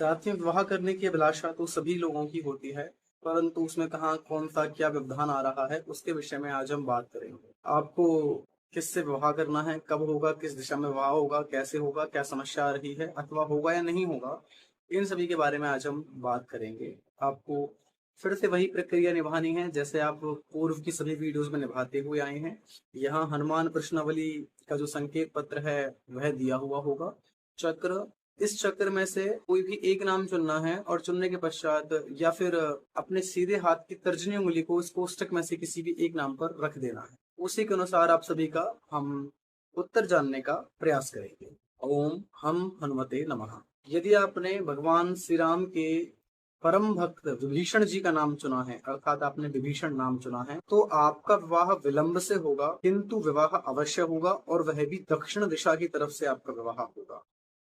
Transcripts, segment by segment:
साथ में विवाह करने की अभिलाषा तो सभी लोगों की होती है, परंतु उसमें कहाँ कौन सा क्या व्यवधान आ रहा है उसके विषय में आज हम बात करेंगे। आपको किससे विवाह करना है, कब होगा, किस दिशा में विवाह होगा, कैसे होगा, क्या समस्या आ रही है अथवा होगा या नहीं होगा, इन सभी के बारे में आज हम बात करेंगे। आपको फिर से वही प्रक्रिया निभानी है जैसे आप पूर्व की सभी वीडियोस में निभाते हुए आए हैं। यहाँ हनुमान प्रश्नावली का जो संकेत पत्र है वह दिया हुआ होगा। चक्र, इस चक्र में से कोई भी एक नाम चुनना है और चुनने के पश्चात या फिर अपने सीधे हाथ की तर्जनी उंगली को इस कोष्टक में से किसी भी एक नाम पर रख देना है। उसी के अनुसार आप सभी का हम उत्तर जानने का प्रयास करेंगे। ओम हम हनुमते नमः। यदि आपने भगवान श्री राम के परम भक्त विभीषण जी का नाम चुना है, अर्थात आपने विभीषण नाम चुना है, तो आपका विवाह विलंब से होगा, किंतु विवाह अवश्य होगा और वह भी दक्षिण दिशा की तरफ से आपका विवाह होगा।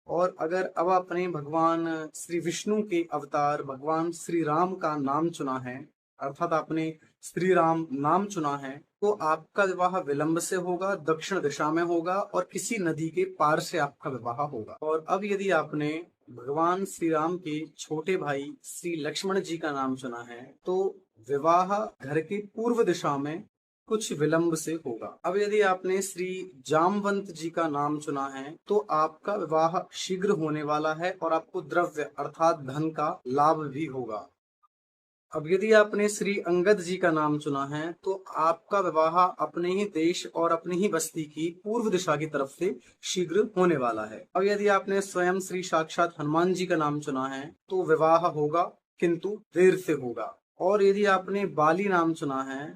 और अगर अब आपने भगवान श्री विष्णु के अवतार भगवान श्री राम का नाम चुना है, अर्थात आपने श्री राम नाम चुना है, तो आपका विवाह विलंब से होगा, दक्षिण दिशा में होगा और किसी नदी के पार से आपका विवाह होगा। और अब यदि आपने भगवान श्री राम के छोटे भाई श्री लक्ष्मण जी का नाम चुना है, तो विवाह घर की पूर्व दिशा में कुछ विलंब से होगा। अब यदि आपने श्री जामवंत जी का नाम चुना है, तो आपका विवाह शीघ्र होने वाला है और आपको द्रव्य अर्थात धन का लाभ भी होगा। अब यदि आपने श्री अंगद जी का नाम चुना है, तो आपका विवाह अपने ही देश और अपनी ही बस्ती की पूर्व दिशा की तरफ से शीघ्र होने वाला है। अब यदि आपने स्वयं श्री साक्षात हनुमान जी का नाम चुना है, तो विवाह होगा किंतु देर से होगा। और यदि आपने बाली नाम चुना है,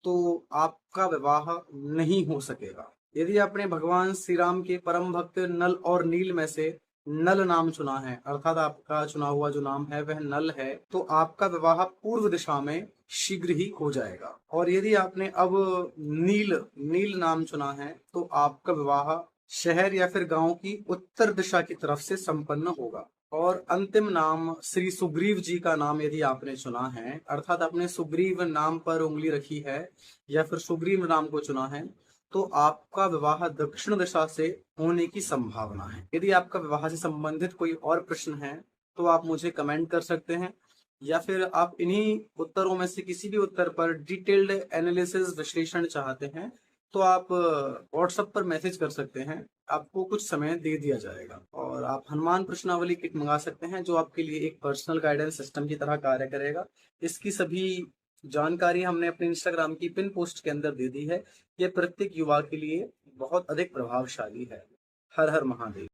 तो आपका विवाह नहीं हो सकेगा। यदि आपने भगवान श्री राम के परम भक्त नल और नील में से नल नाम चुना है, अर्थात आपका चुना हुआ जो नाम है वह नल है, तो आपका विवाह पूर्व दिशा में शीघ्र ही हो जाएगा। और यदि आपने अब नील नील नाम चुना है, तो आपका विवाह शहर या फिर गांव की उत्तर दिशा की तरफ से संपन्न होगा। और अंतिम नाम श्री सुग्रीव जी का नाम यदि आपने चुना है, अर्थात आपने सुग्रीव नाम पर उंगली रखी है या फिर सुग्रीव नाम को चुना है, तो आपका विवाह दक्षिण दिशा से होने की संभावना है। यदि आपका विवाह से संबंधित कोई और प्रश्न है तो आप मुझे कमेंट कर सकते हैं, या फिर आप इन्हीं उत्तरों में से किसी भी उत्तर पर डिटेल्ड एनालिसिस विश्लेषण चाहते हैं तो आप व्हाट्सएप पर मैसेज कर सकते हैं। आपको कुछ समय दे दिया जाएगा और आप हनुमान प्रश्नावली किट मंगा सकते हैं, जो आपके लिए एक पर्सनल गाइडेंस सिस्टम की तरह कार्य करेगा। इसकी सभी जानकारी हमने अपने इंस्टाग्राम की पिन पोस्ट के अंदर दे दी है। ये प्रत्येक युवा के लिए बहुत अधिक प्रभावशाली है। हर हर महादेव।